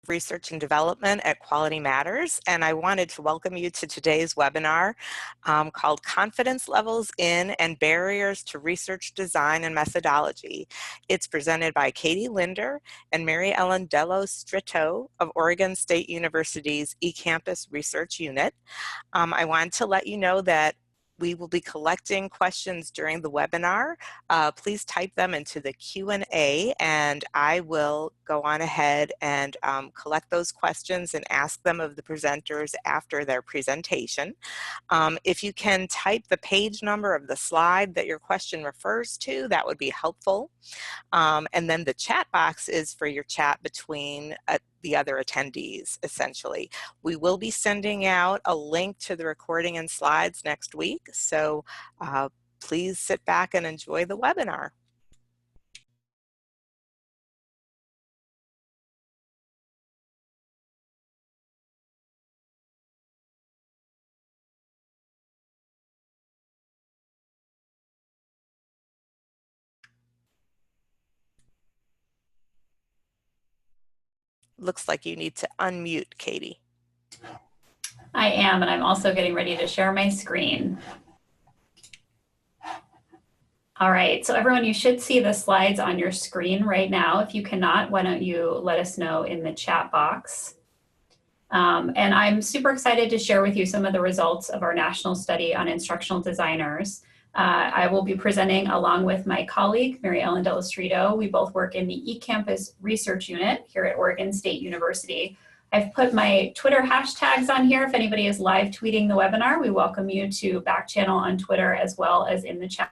Research and Development at Quality Matters, and I wanted to welcome you to today's webinar called Confidence Levels in and Barriers to Research Design and Methodology. It's presented by Katie Linder and Mary Ellen Dello Stritto of Oregon State University's Ecampus Research Unit. I wanted to let you know that we will be collecting questions during the webinar. Please type them into the Q&A and I will go on ahead and collect those questions and ask them of the presenters after their presentation. If you can type the page number of the slide that your question refers to, that would be helpful. And then the chat box is for your chat between the other attendees, essentially. We will be sending out a link to the recording and slides next week, so please sit back and enjoy the webinar. Looks like you need to unmute, Katie. I am, and I'm also getting ready to share my screen. All right, so everyone, you should see the slides on your screen right now. If you cannot, why don't you let us know in the chat box. And I'm super excited to share with you some of the results of our national study on instructional designers. I will be presenting along with my colleague, Mary Ellen Dello Stritto. We both work in the Ecampus Research Unit here at Oregon State University. I've put my Twitter hashtags on here. If anybody is live tweeting the webinar, we welcome you to back channel on Twitter as well as in the chat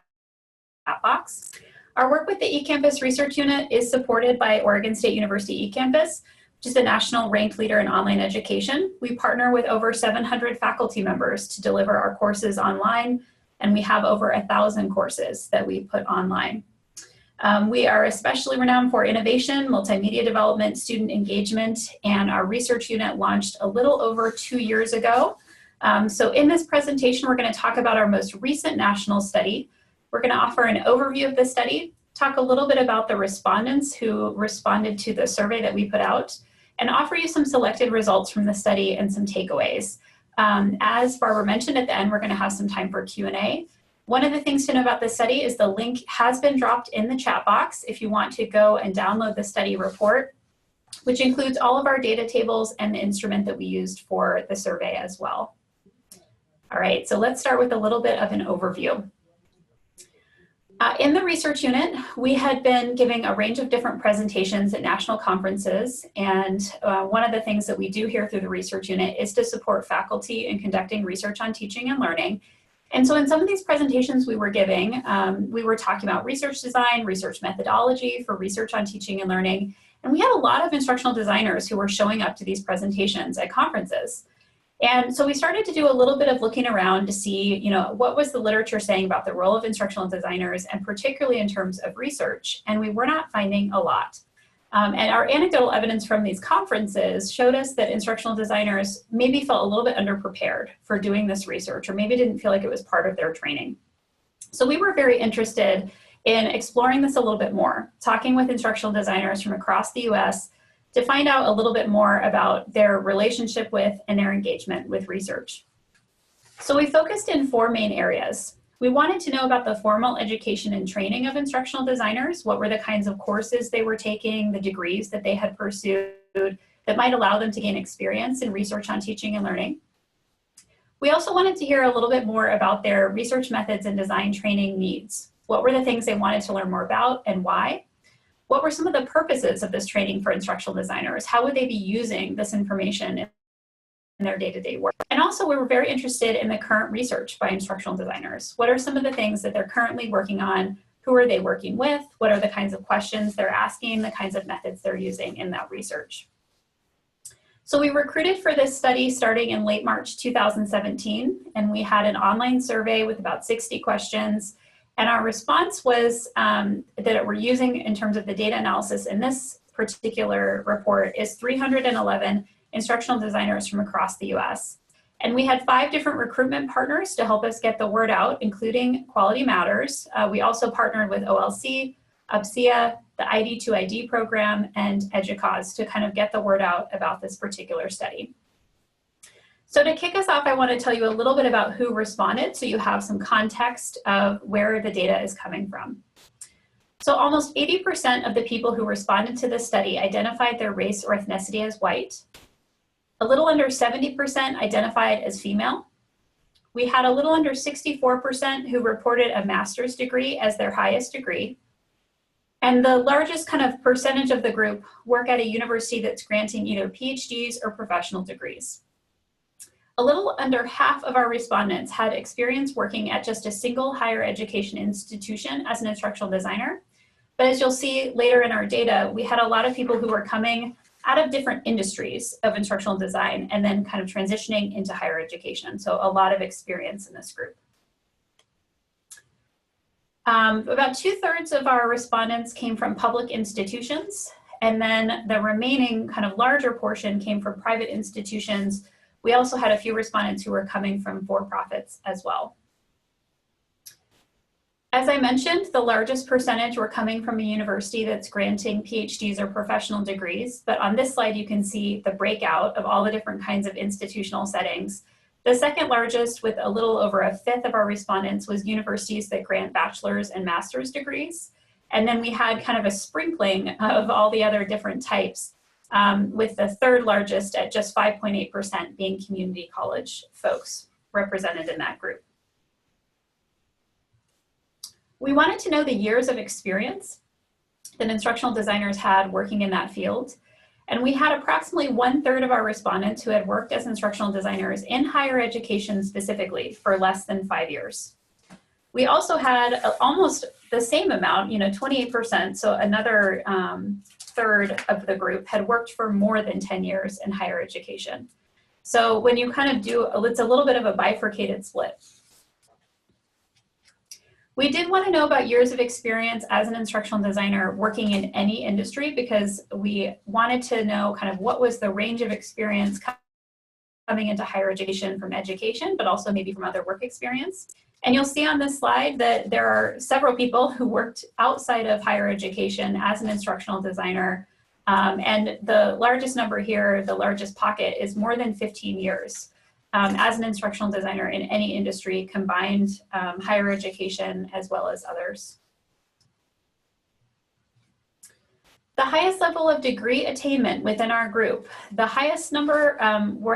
box. Our work with the Ecampus Research Unit is supported by Oregon State University Ecampus, which is a national ranked leader in online education. We partner with over 700 faculty members to deliver our courses online, and we have over 1,000 courses that we put online. We are especially renowned for innovation, multimedia development, student engagement, and our research unit launched a little over 2 years ago. So in this presentation, we're going to talk about our most recent national study. We're going to offer an overview of the study, talk a little bit about the respondents who responded to the survey that we put out, and offer you some selected results from the study and some takeaways. As Barbara mentioned at the end, we're going to have some time for Q&A. One of the things to know about this study is the link has been dropped in the chat box if you want to go and download the study report, which includes all of our data tables and the instrument that we used for the survey as well. All right, so let's start with a little bit of an overview. In the research unit, we had been giving a range of different presentations at national conferences, and one of the things that we do here through the research unit is to support faculty in conducting research on teaching and learning. And so in some of these presentations we were giving, we were talking about research design, research methodology for research on teaching and learning, and we had a lot of instructional designers who were showing up to these presentations at conferences. And so we started to do a little bit of looking around to see, what was the literature saying about the role of instructional designers, and particularly in terms of research, and we were not finding a lot. And our anecdotal evidence from these conferences showed us that instructional designers maybe felt a little bit underprepared for doing this research, or maybe didn't feel like it was part of their training. So we were very interested in exploring this a little bit more, talking with instructional designers from across the US to find out a little bit more about their relationship with and their engagement with research. So we focused in 4 main areas. We wanted to know about the formal education and training of instructional designers. What were the kinds of courses they were taking, the degrees that they had pursued that might allow them to gain experience in research on teaching and learning. We also wanted to hear a little bit more about their research methods and design training needs. What were the things they wanted to learn more about and why? What were some of the purposes of this training for instructional designers? How would they be using this information in their day-to-day work? And also, we were very interested in the current research by instructional designers. What are some of the things that they're currently working on? Who are they working with? What are the kinds of questions they're asking, the kinds of methods they're using in that research? So we recruited for this study starting in late March 2017, and we had an online survey with about 60 questions. And our response was that we're using in terms of the data analysis in this particular report is 311 instructional designers from across the US. And we had 5 different recruitment partners to help us get the word out, including Quality Matters. We also partnered with OLC, UPSIA, the ID2ID program, and EDUCAUSE to kind of get the word out about this particular study. So to kick us off, I want to tell you a little bit about who responded so you have some context of where the data is coming from. So almost 80% of the people who responded to this study identified their race or ethnicity as white. A little under 70% identified as female. We had a little under 64% who reported a master's degree as their highest degree. And the largest kind of percentage of the group work at a university that's granting either PhDs or professional degrees. A little under half of our respondents had experience working at just a single higher education institution as an instructional designer. But as you'll see later in our data, we had a lot of people who were coming out of different industries of instructional design and then kind of transitioning into higher education. So a lot of experience in this group. About 2/3 of our respondents came from public institutions, and then the remaining kind of larger portion came from private institutions. We also had a few respondents who were coming from for-profits as well. As I mentioned, the largest percentage were coming from a university that's granting PhDs or professional degrees, but on this slide you can see the breakout of all the different kinds of institutional settings. The second largest, with a little over 1/5 of our respondents, was universities that grant bachelor's and master's degrees. And then we had kind of a sprinkling of all the other different types, with the third largest at just 5.8% being community college folks represented in that group. We wanted to know the years of experience that instructional designers had working in that field. And we had approximately 1/3 of our respondents who had worked as instructional designers in higher education specifically for less than 5 years. We also had almost the same amount, 28%, so another third of the group had worked for more than 10 years in higher education. So when you kind of do, it's a little bit of a bifurcated split. We did want to know about years of experience as an instructional designer working in any industry, because we wanted to know kind of what was the range of experience coming into higher education from education, but also maybe from other work experience. And you'll see on this slide that there are several people who worked outside of higher education as an instructional designer. And the largest number here, the largest pocket, is more than 15 years. As an instructional designer in any industry, combined higher education as well as others. The highest level of degree attainment within our group, the highest number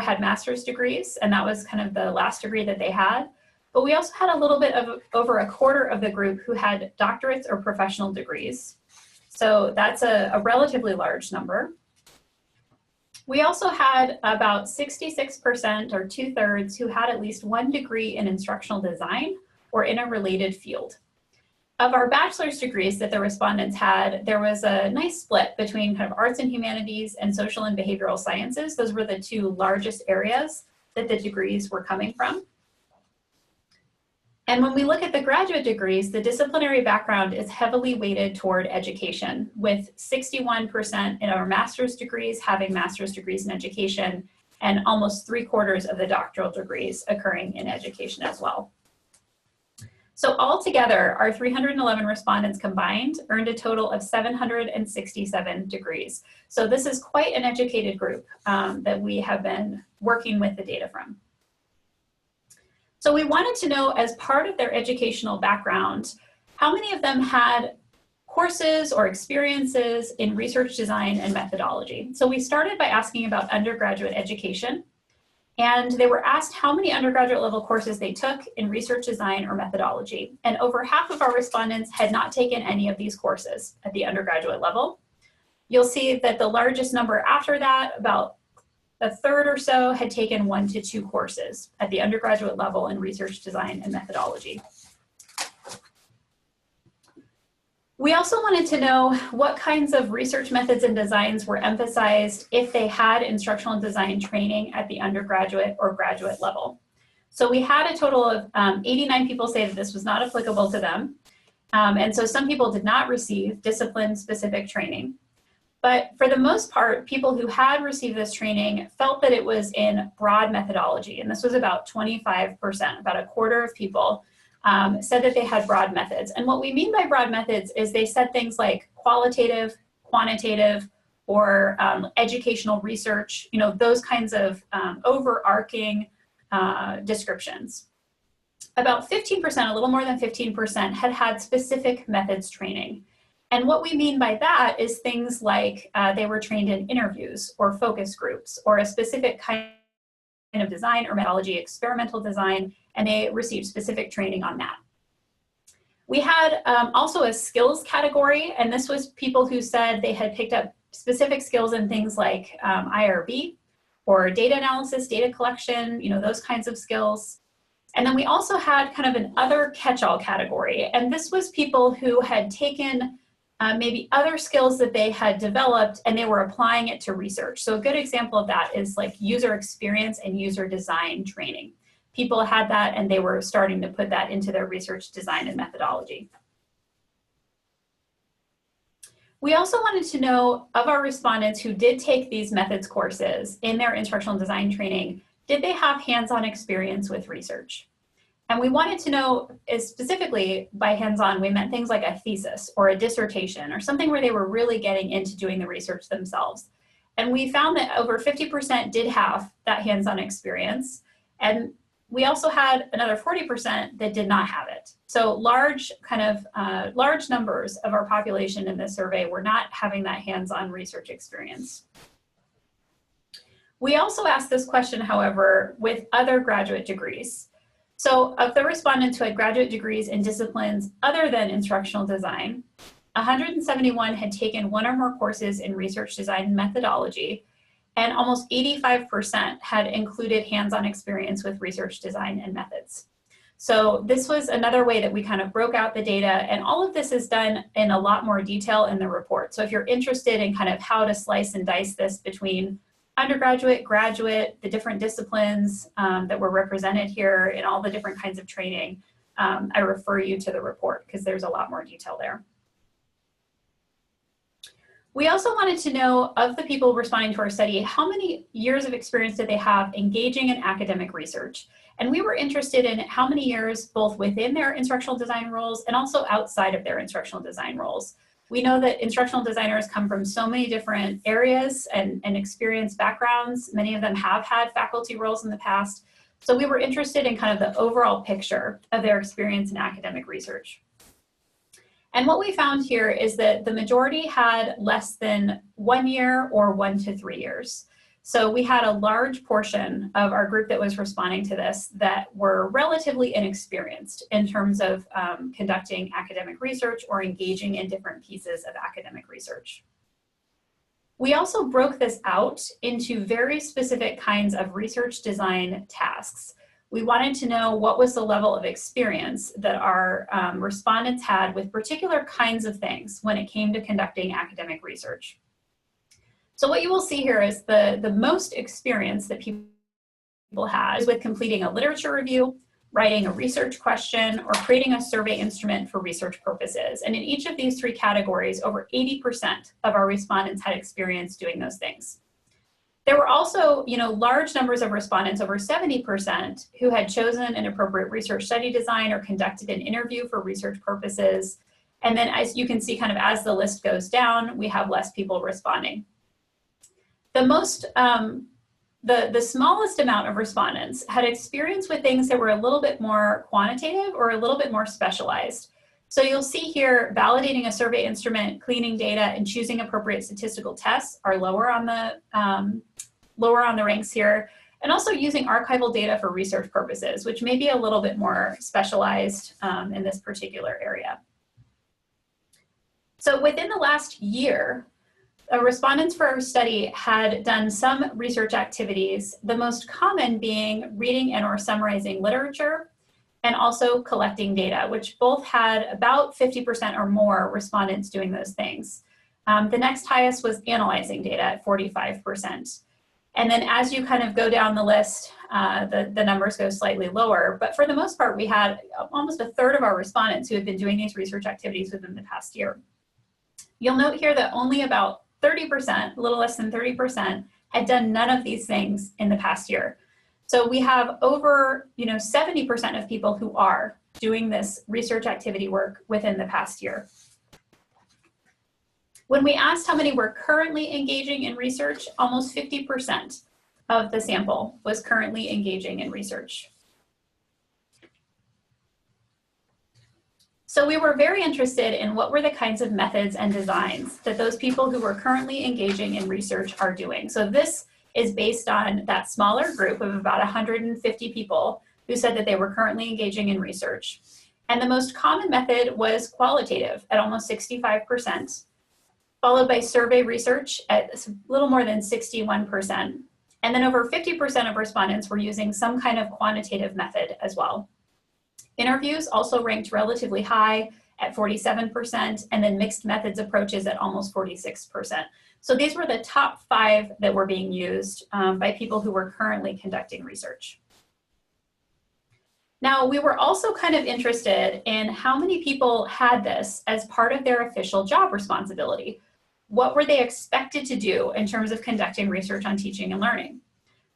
had master's degrees, and that was kind of the last degree that they had. But we also had a little bit of over 1/4 of the group who had doctorates or professional degrees. So that's a relatively large number. We also had about 66%, or 2/3, who had at least one degree in instructional design or in a related field. Of our bachelor's degrees that the respondents had, there was a nice split between kind of arts and humanities and social and behavioral sciences. Those were the two largest areas that the degrees were coming from. And when we look at the graduate degrees, the disciplinary background is heavily weighted toward education, with 61% in our master's degrees having master's degrees in education, and almost 3/4 of the doctoral degrees occurring in education as well. So altogether, our 311 respondents combined earned a total of 767 degrees. So this is quite an educated group that we have been working with the data from. So we wanted to know, as part of their educational background, how many of them had courses or experiences in research design and methodology. So we started by asking about undergraduate education, and they were asked how many undergraduate level courses they took in research design or methodology. And over half of our respondents had not taken any of these courses at the undergraduate level. You'll see that the largest number after that, about 1/3 or so, had taken 1 to 2 courses at the undergraduate level in research design and methodology. We also wanted to know what kinds of research methods and designs were emphasized if they had instructional design training at the undergraduate or graduate level. So we had a total of 89 people say that this was not applicable to them. And so some people did not receive discipline-specific training. But for the most part, people who had received this training felt that it was in broad methodology. And this was about 25%, about 1/4 of people said that they had broad methods. And what we mean by broad methods is they said things like qualitative, quantitative, or educational research, those kinds of overarching descriptions. About 15%, a little more than 15%, had specific methods training. And what we mean by that is things like they were trained in interviews or focus groups or a specific kind of design or methodology, experimental design, and they received specific training on that. We had also a skills category, and this was people who said they had picked up specific skills in things like IRB or data analysis, data collection, those kinds of skills. And then we also had kind of an other catch-all category, and this was people who had taken maybe other skills that they had developed and they were applying it to research. So a good example of that is like user experience and user design training. People had that and they were starting to put that into their research design and methodology. We also wanted to know of our respondents who did take these methods courses in their instructional design training, did they have hands-on experience with research? And we wanted to know, specifically by hands-on, we meant things like a thesis or a dissertation or something where they were really getting into doing the research themselves. And we found that over 50% did have that hands-on experience. And we also had another 40% that did not have it. So large numbers of our population in this survey were not having that hands-on research experience. We also asked this question, however, with other graduate degrees. So of the respondents who had graduate degrees in disciplines other than instructional design, 171 had taken one or more courses in research design and methodology, and almost 85% had included hands-on experience with research design and methods. So this was another way that we kind of broke out the data, and all of this is done in a lot more detail in the report. So if you're interested in kind of how to slice and dice this between undergraduate, graduate, the different disciplines that were represented here in all the different kinds of training, I refer you to the report because there's a lot more detail there. We also wanted to know of the people responding to our study, how many years of experience did they have engaging in academic research? And we were interested in how many years both within their instructional design roles and also outside of their instructional design roles. We know that instructional designers come from so many different areas and experience backgrounds. Many of them have had faculty roles in the past. So we were interested in kind of the overall picture of their experience in academic research. And what we found here is that the majority had less than 1 year or 1 to 3 years. So we had a large portion of our group that was responding to this that were relatively inexperienced in terms of conducting academic research or engaging in different pieces of academic research. We also broke this out into very specific kinds of research design tasks. We wanted to know what was the level of experience that our respondents had with particular kinds of things when it came to conducting academic research. So what you will see here is the most experience that people had is with completing a literature review, writing a research question, or creating a survey instrument for research purposes. And in each of these three categories, over 80% of our respondents had experience doing those things. There were also, large numbers of respondents, over 70%, who had chosen an appropriate research study design or conducted an interview for research purposes. And then as you can see, kind of as the list goes down, we have less people responding. The smallest amount of respondents had experience with things that were a little bit more quantitative or a little bit more specialized. So you'll see here, validating a survey instrument, cleaning data, and choosing appropriate statistical tests are lower on the ranks here, and also using archival data for research purposes, which may be a little bit more specialized in this particular area. So within the last year, respondents for our study had done some research activities, the most common being reading and or summarizing literature, and also collecting data, which both had about 50% or more respondents doing those things. The next highest was analyzing data at 45%. And then as you kind of go down the list, the numbers go slightly lower. But for the most part, we had almost a third of our respondents who had been doing these research activities within the past year. You'll note here that only about 30%, a little less than 30%, had done none of these things in the past year. So we have over 70% of people who are doing this research activity work within the past year. When we asked how many were currently engaging in research, almost 50% of the sample was currently engaging in research. So we were very interested in what were the kinds of methods and designs that those people who were currently engaging in research are doing. So this is based on that smaller group of about 150 people who said that they were currently engaging in research. And the most common method was qualitative at almost 65%, followed by survey research at a little more than 61%. And then over 50% of respondents were using some kind of quantitative method as well. Interviews also ranked relatively high at 47%, and then mixed methods approaches at almost 46%. So these were the top 5 that were being used by people who were currently conducting research. Now, we were also kind of interested in how many people had this as part of their official job responsibility. What were they expected to do in terms of conducting research on teaching and learning?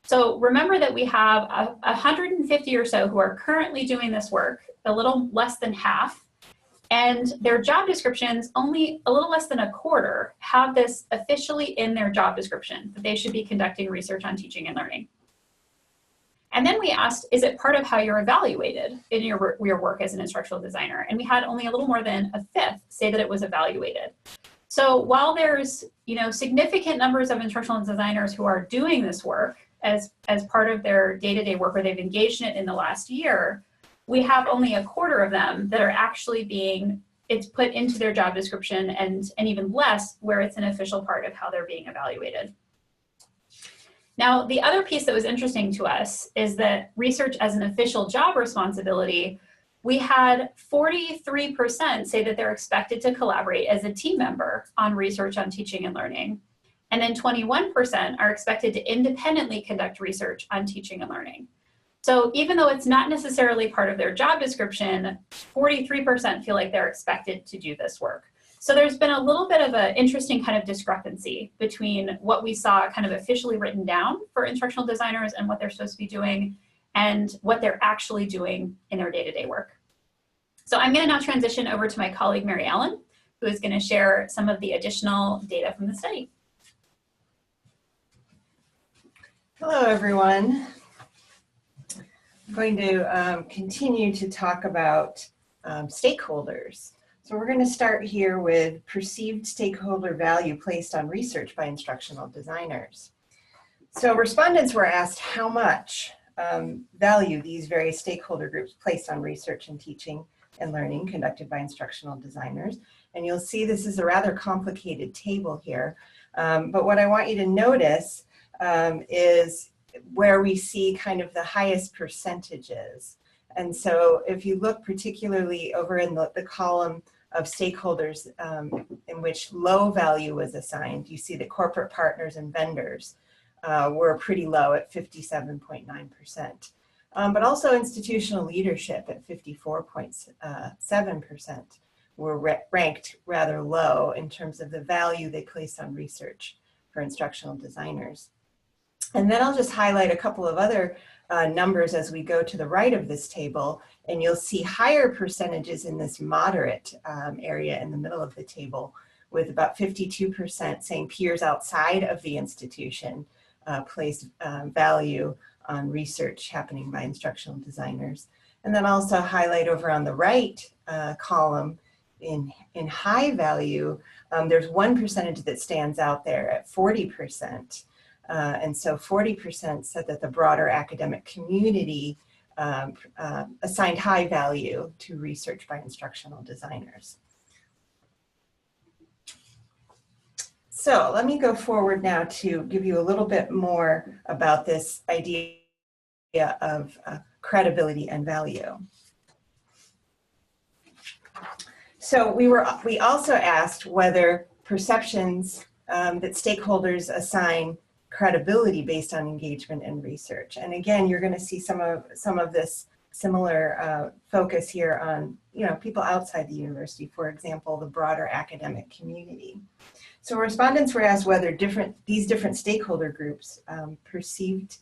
So remember that we have 150 or so who are currently doing this work, a little less than half, and their job descriptions, only a little less than a quarter, have this officially in their job description, that they should be conducting research on teaching and learning. And then we asked, is it part of how you're evaluated in your work as an instructional designer? And we had only a little more than a fifth say that it was evaluated. So while there's significant numbers of instructional designers who are doing this work as part of their day-to-day work, or they've engaged in it in the last year, we have only a quarter of them that are actually it's put into their job description, and even less where it's an official part of how they're being evaluated. Now, the other piece that was interesting to us is that research as an official job responsibility, we had 43% say that they're expected to collaborate as a team member on research on teaching and learning. And then 21% are expected to independently conduct research on teaching and learning. So even though it's not necessarily part of their job description, 43% feel like they're expected to do this work. So there's been a little bit of an interesting kind of discrepancy between what we saw kind of officially written down for instructional designers and what they're supposed to be doing, and what they're actually doing in their day-to-day work. So I'm going to now transition over to my colleague, Mary Ellen, who is going to share some of the additional data from the study. Hello, everyone. I'm going to continue to talk about stakeholders. So we're going to start here with perceived stakeholder value placed on research by instructional designers. So respondents were asked how much value these various stakeholder groups placed on research and teaching and learning conducted by instructional designers. And you'll see this is a rather complicated table here. But what I want you to notice is where we see kind of the highest percentages. And so if you look particularly over in the column of stakeholders in which low value was assigned, you see that corporate partners and vendors were pretty low at 57.9%. But also institutional leadership at 54.7% were ranked rather low in terms of the value they place on research for instructional designers. And then I'll just highlight a couple of other numbers as we go to the right of this table, and you'll see higher percentages in this moderate area in the middle of the table, with about 52% saying peers outside of the institution place value on research happening by instructional designers. And then also highlight over on the right column in high value, there's one percentage that stands out there at 40%. And so 40% said that the broader academic community assigned high value to research by instructional designers. So let me go forward now to give you a little bit more about this idea of credibility and value. So we also asked whether perceptions that stakeholders assign credibility based on engagement and research. And again, you're going to see some of this similar focus here on people outside the university, for example, the broader academic community. So respondents were asked whether these different stakeholder groups perceived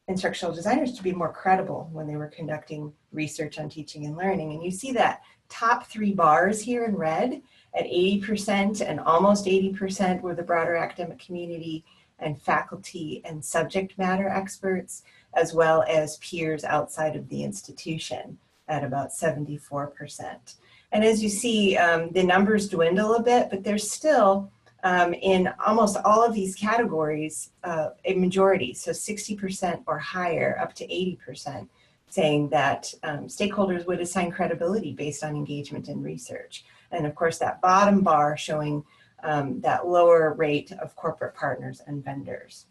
instructional designers to be more credible when they were conducting research on teaching and learning. And you see that top 3 bars here in red at 80% and almost 80% were the broader academic community and faculty and subject matter experts, as well as peers outside of the institution at about 74%. And as you see, the numbers dwindle a bit, but there's still, in almost all of these categories, a majority, so 60% or higher, up to 80%, saying that stakeholders would assign credibility based on engagement in research. And of course, that bottom bar showing that lower rate of corporate partners and vendors.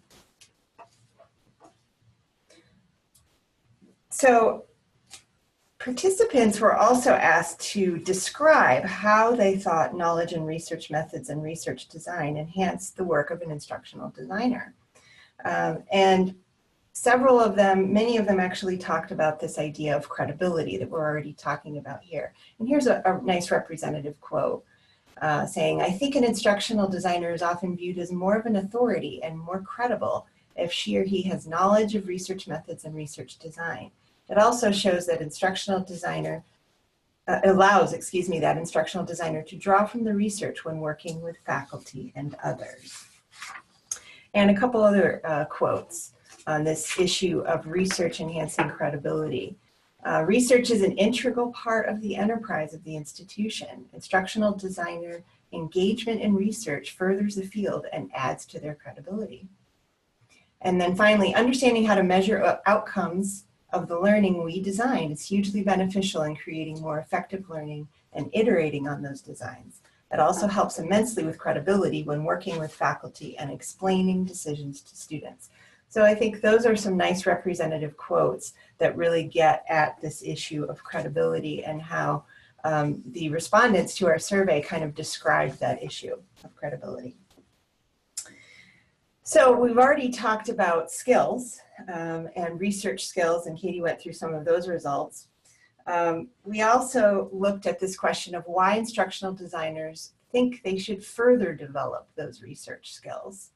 So participants were also asked to describe how they thought knowledge and research methods and research design enhanced the work of an instructional designer. And several of them, many of them actually talked about this idea of credibility that we're already talking about here. And here's a nice representative quote saying, "I think an instructional designer is often viewed as more of an authority and more credible if she or he has knowledge of research methods and research design. It also shows that instructional designer allows, that instructional designer to draw from the research when working with faculty and others." And a couple other quotes on this issue of research enhancing credibility. Research is an integral part of the enterprise of the institution. Instructional designer engagement in research furthers the field and adds to their credibility. And then finally, understanding how to measure outcomes of the learning we design is hugely beneficial in creating more effective learning and iterating on those designs. It also helps immensely with credibility when working with faculty and explaining decisions to students. So I think those are some nice representative quotes that really get at this issue of credibility and how the respondents to our survey kind of described that issue of credibility. So we've already talked about skills and research skills, and Katie went through some of those results. We also looked at this question of why instructional designers think they should further develop those research skills.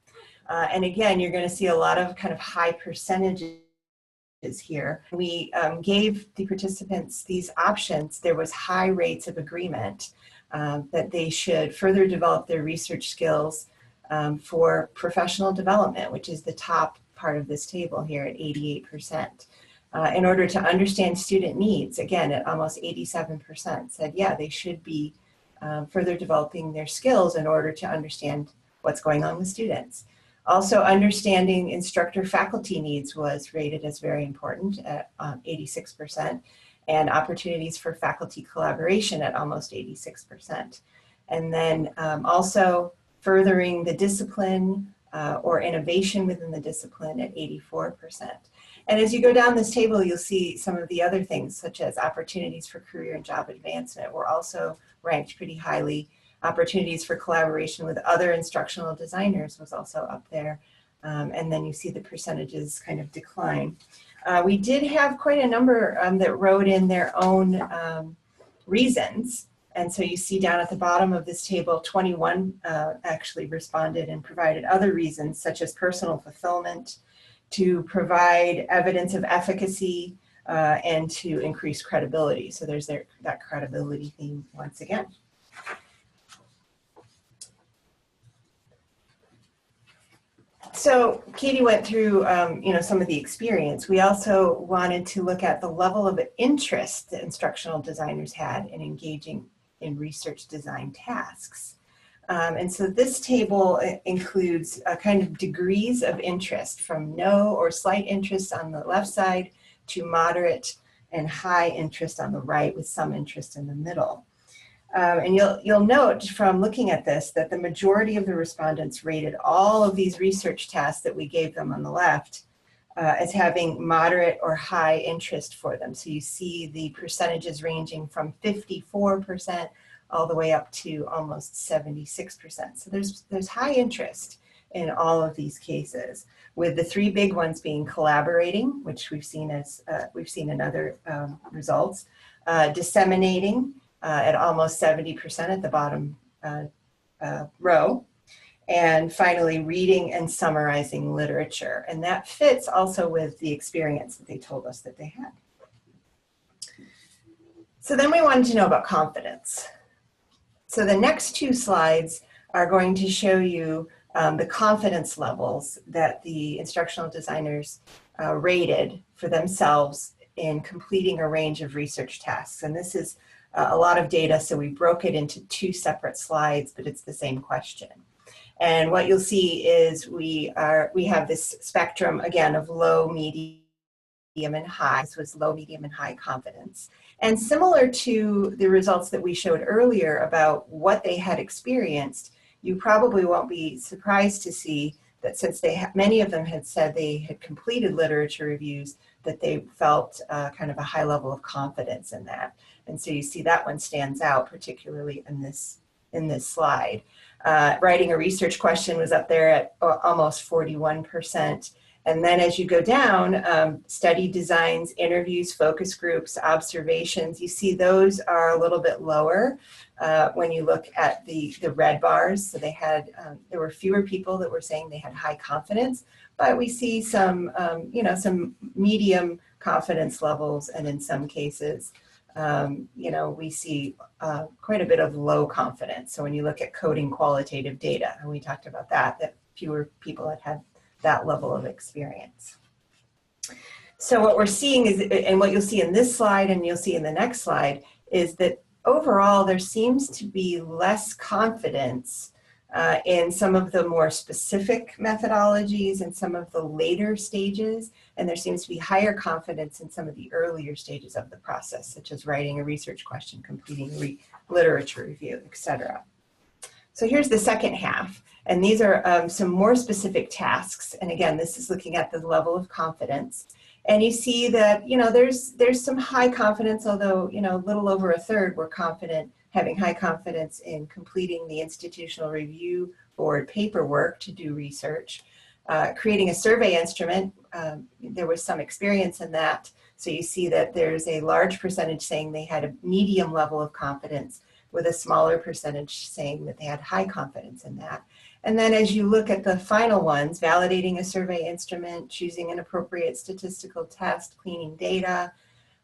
And again, you're going to see a lot of kind of high percentages here. We gave the participants these options. There was high rates of agreement that they should further develop their research skills for professional development, which is the top part of this table here at 88%. In order to understand student needs, again, at almost 87% said, yeah, they should be further developing their skills in order to understand what's going on with students. Also, understanding instructor-faculty needs was rated as very important at 86%, and opportunities for faculty collaboration at almost 86%. And then also furthering the discipline or innovation within the discipline at 84%. And as you go down this table, you'll see some of the other things, such as opportunities for career and job advancement were also ranked pretty highly. Opportunities for collaboration with other instructional designers was also up there. And then you see the percentages kind of decline. We did have quite a number that wrote in their own reasons. And so you see down at the bottom of this table, 21 actually responded and provided other reasons, such as personal fulfillment, to provide evidence of efficacy, and to increase credibility. So there's that credibility theme once again. So Katie went through some of the experience. We also wanted to look at the level of interest that instructional designers had in engaging in research design tasks. And so this table includes kind of degrees of interest from no or slight interest on the left side to moderate and high interest on the right, with some interest in the middle. And you'll note from looking at this that the majority of the respondents rated all of these research tasks that we gave them on the left as having moderate or high interest for them. So you see the percentages ranging from 54% all the way up to almost 76%. So there's high interest in all of these cases, with the three big ones being collaborating, which we've seen in other results, disseminating at almost 70% at the bottom row, And finally, reading and summarizing literature. And that fits also with the experience that they told us that they had. So then we wanted to know about confidence. So the next two slides are going to show you the confidence levels that the instructional designers rated for themselves in completing a range of research tasks. And this is a lot of data, so we broke it into two separate slides, but it's the same question. And what you'll see is we have this spectrum, again, of low, medium, and high. This was low, medium, and high confidence. And similar to the results that we showed earlier about what they had experienced, you probably won't be surprised to see that since many of them had said they had completed literature reviews, that they felt kind of a high level of confidence in that. And so you see that one stands out, particularly in this slide. Writing a research question was up there at almost 41%. And then as you go down, study designs, interviews, focus groups, observations, you see those are a little bit lower when you look at the red bars. So they had, there were fewer people that were saying they had high confidence, but we see some, some medium confidence levels, and in some cases, we see quite a bit of low confidence. So when you look at coding qualitative data, and we talked about that fewer people had that level of experience. So what we're seeing is, and what you'll see in this slide and you'll see in the next slide, is that overall there seems to be less confidence in some of the more specific methodologies and some of the later stages, and there seems to be higher confidence in some of the earlier stages of the process, such as writing a research question, completing a literature review, etc. So here's the second half, and these are some more specific tasks. And again, this is looking at the level of confidence. And you see that, there's some high confidence, although, a little over a third were confident, having high confidence in completing the institutional review board paperwork to do research. Creating a survey instrument, there was some experience in that. So you see that there's a large percentage saying they had a medium level of confidence, with a smaller percentage saying that they had high confidence in that. And then as you look at the final ones, validating a survey instrument, choosing an appropriate statistical test, cleaning data,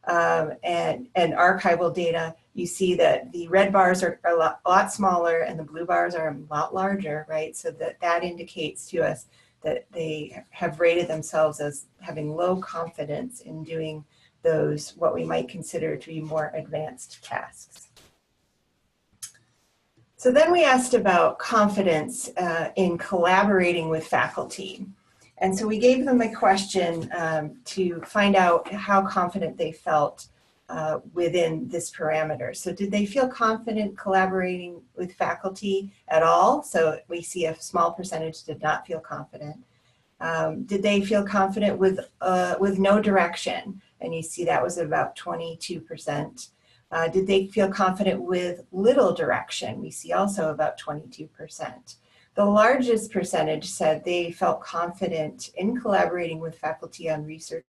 and archival data, you see that the red bars are a lot smaller and the blue bars are a lot larger, right? So that indicates to us that they have rated themselves as having low confidence in doing those, what we might consider to be more advanced tasks. So then we asked about confidence in collaborating with faculty. And so we gave them a question to find out how confident they felt within this parameter. So did they feel confident collaborating with faculty at all? So we see a small percentage did not feel confident. Did they feel confident with no direction? And you see that was about 22%. Did they feel confident with little direction? We see also about 22%. The largest percentage said they felt confident in collaborating with faculty on research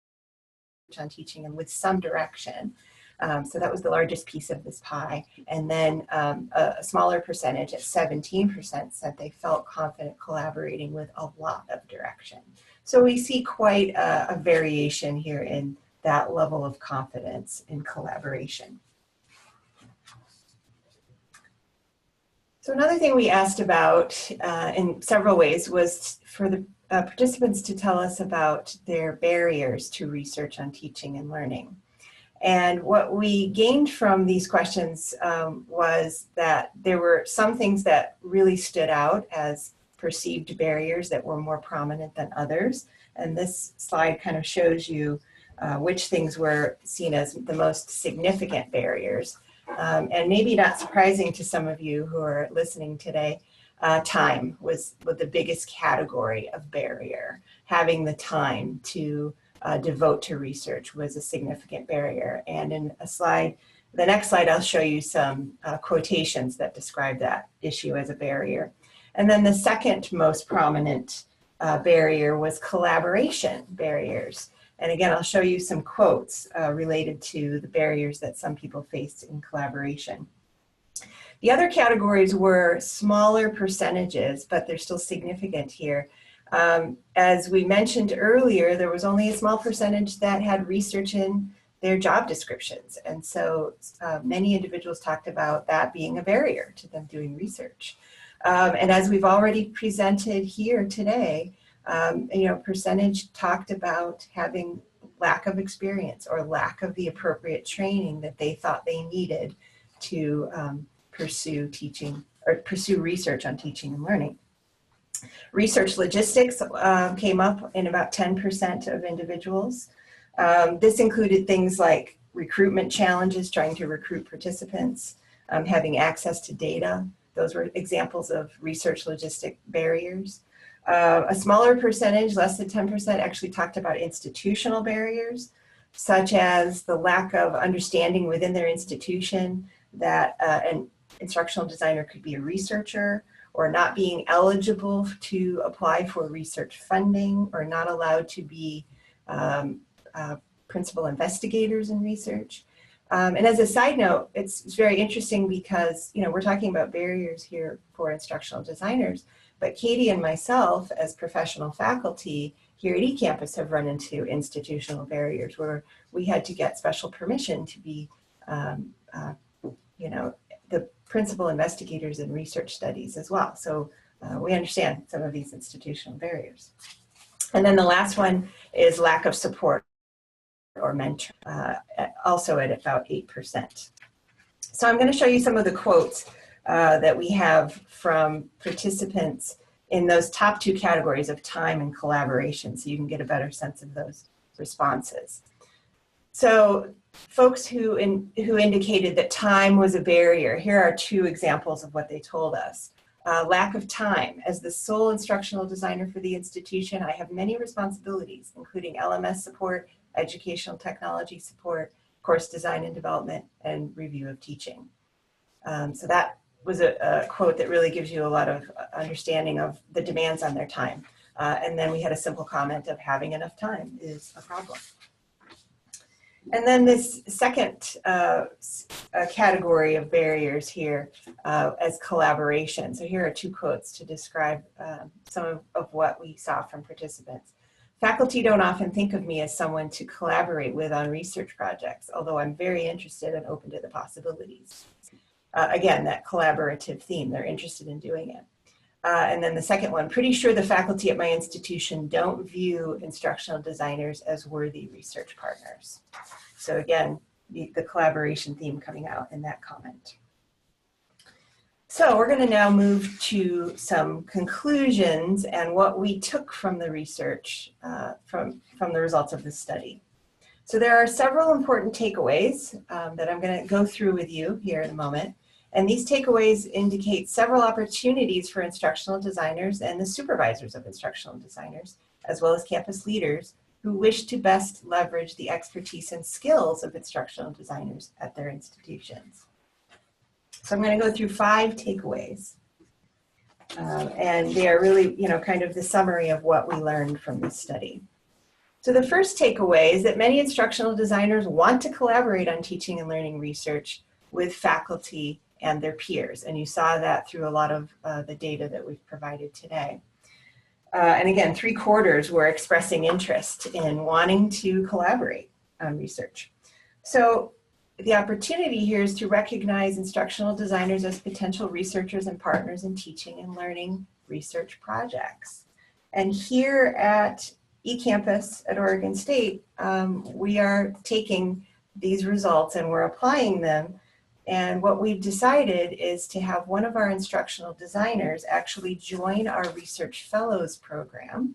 on teaching and with some direction. So that was the largest piece of this pie. And then a smaller percentage at 17% said they felt confident collaborating with a lot of direction. So we see quite a variation here in that level of confidence in collaboration. So another thing we asked about in several ways was for the participants to tell us about their barriers to research on teaching and learning. And what we gained from these questions was that there were some things that really stood out as perceived barriers that were more prominent than others. And this slide kind of shows you which things were seen as the most significant barriers. And maybe not surprising to some of you who are listening today, time was the biggest category of barrier. Having the time to devote to research was a significant barrier. And in the next slide, I'll show you some quotations that describe that issue as a barrier. And then the second most prominent barrier was collaboration barriers. And again, I'll show you some quotes related to the barriers that some people face in collaboration. The other categories were smaller percentages, but they're still significant here. As we mentioned earlier, there was only a small percentage that had research in their job descriptions. And so many individuals talked about that being a barrier to them doing research. And as we've already presented here today, percentage talked about having lack of experience or lack of the appropriate training that they thought they needed to pursue teaching or pursue research on teaching and learning. Research logistics came up in about 10% of individuals. This included things like recruitment challenges, trying to recruit participants, having access to data. Those were examples of research logistic barriers. A smaller percentage, less than 10%, actually talked about institutional barriers, such as the lack of understanding within their institution that an instructional designer could be a researcher, or not being eligible to apply for research funding, or not allowed to be principal investigators in research. And as a side note, it's very interesting because, we're talking about barriers here for instructional designers, but Katie and myself as professional faculty here at Ecampus have run into institutional barriers where we had to get special permission to be, the principal investigators in research studies as well. So we understand some of these institutional barriers. And then the last one is lack of support or mentor, also at about 8%. So I'm going to show you some of the quotes that we have from participants in those top two categories of time and collaboration, so you can get a better sense of those responses. So folks who indicated that time was a barrier, here are two examples of what they told us. Lack of time. As the sole instructional designer for the institution, I have many responsibilities, including LMS support, educational technology support, course design and development, and review of teaching. So that was a quote that really gives you a lot of understanding of the demands on their time. And then we had a simple comment of having enough time is a problem. And then this second category of barriers here as collaboration. So here are two quotes to describe some of what we saw from participants. Faculty don't often think of me as someone to collaborate with on research projects, although I'm very interested and open to the possibilities. Again, that collaborative theme, they're interested in doing it. And then the second one, pretty sure the faculty at my institution don't view instructional designers as worthy research partners. So again, the collaboration theme coming out in that comment. So we're going to now move to some conclusions and what we took from the research, from the results of this study. So there are several important takeaways that I'm going to go through with you here in a moment. And these takeaways indicate several opportunities for instructional designers and the supervisors of instructional designers, as well as campus leaders who wish to best leverage the expertise and skills of instructional designers at their institutions. So I'm going to go through 5 takeaways. And they are really, kind of the summary of what we learned from this study. So the first takeaway is that many instructional designers want to collaborate on teaching and learning research with faculty and their peers. And you saw that through a lot of the data that we've provided today. And again, 3/4 were expressing interest in wanting to collaborate on research. So the opportunity here is to recognize instructional designers as potential researchers and partners in teaching and learning research projects. And here at Ecampus at Oregon State, we are taking these results and we're applying them. And what we've decided is to have one of our instructional designers actually join our Research Fellows program.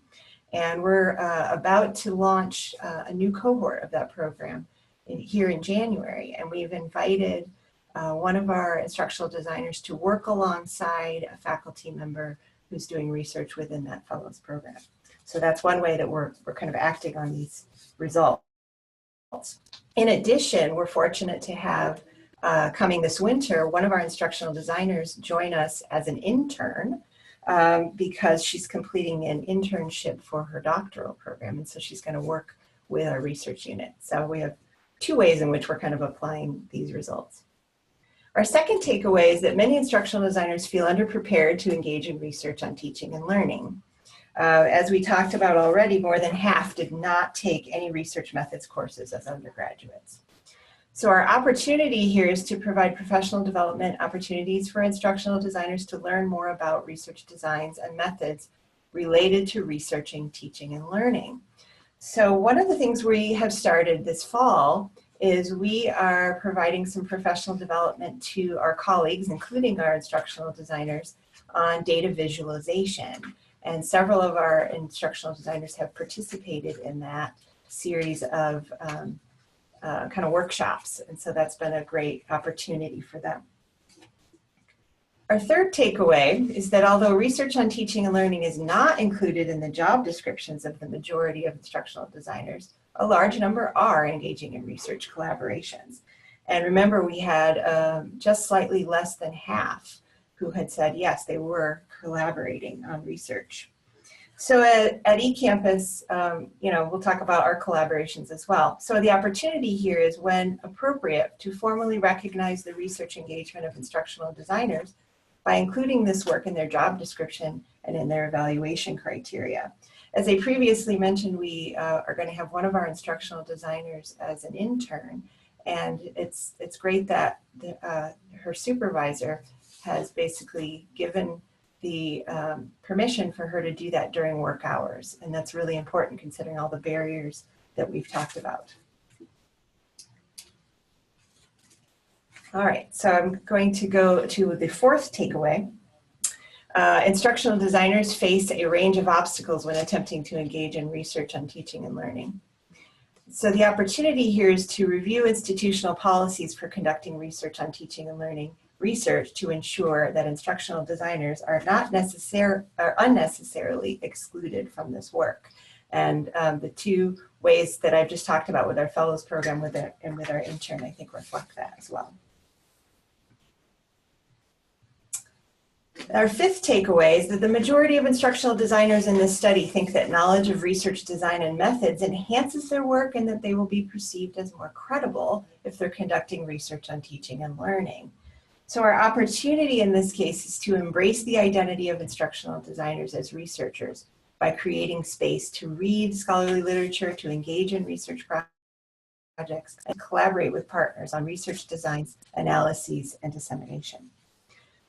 And we're about to launch a new cohort of that program here in January. And we've invited one of our instructional designers to work alongside a faculty member who's doing research within that Fellows program. So that's one way that we're kind of acting on these results. In addition, we're fortunate to have coming this winter, one of our instructional designers join us as an intern because she's completing an internship for her doctoral program. And so she's going to work with our research unit. So we have 2 ways in which we're kind of applying these results. Our second takeaway is that many instructional designers feel underprepared to engage in research on teaching and learning. As we talked about already, more than half did not take any research methods courses as undergraduates. So our opportunity here is to provide professional development opportunities for instructional designers to learn more about research designs and methods related to researching, teaching, and learning. So one of the things we have started this fall is we are providing some professional development to our colleagues, including our instructional designers, on data visualization. And several of our instructional designers have participated in that series of kind of workshops. And so that's been a great opportunity for them. Our third takeaway is that although research on teaching and learning is not included in the job descriptions of the majority of instructional designers, a large number are engaging in research collaborations. And remember, we had just slightly less than half who had said, yes, they were collaborating on research. So at Ecampus, we'll talk about our collaborations as well. So the opportunity here is, when appropriate, to formally recognize the research engagement of instructional designers by including this work in their job description and in their evaluation criteria. As I previously mentioned, we are going to have one of our instructional designers as an intern, and it's great that her supervisor has basically given the permission for her to do that during work hours. And that's really important considering all the barriers that we've talked about. All right, so I'm going to go to the fourth takeaway. Instructional designers face a range of obstacles when attempting to engage in research on teaching and learning. So the opportunity here is to review institutional policies for conducting research on teaching and learning research to ensure that instructional designers are unnecessarily excluded from this work. And the two ways that I've just talked about with our fellows program and with our intern, I think, reflect that as well. Our fifth takeaway is that the majority of instructional designers in this study think that knowledge of research design and methods enhances their work, and that they will be perceived as more credible if they're conducting research on teaching and learning. So our opportunity in this case is to embrace the identity of instructional designers as researchers by creating space to read scholarly literature, to engage in research projects, and collaborate with partners on research designs, analyses, and dissemination.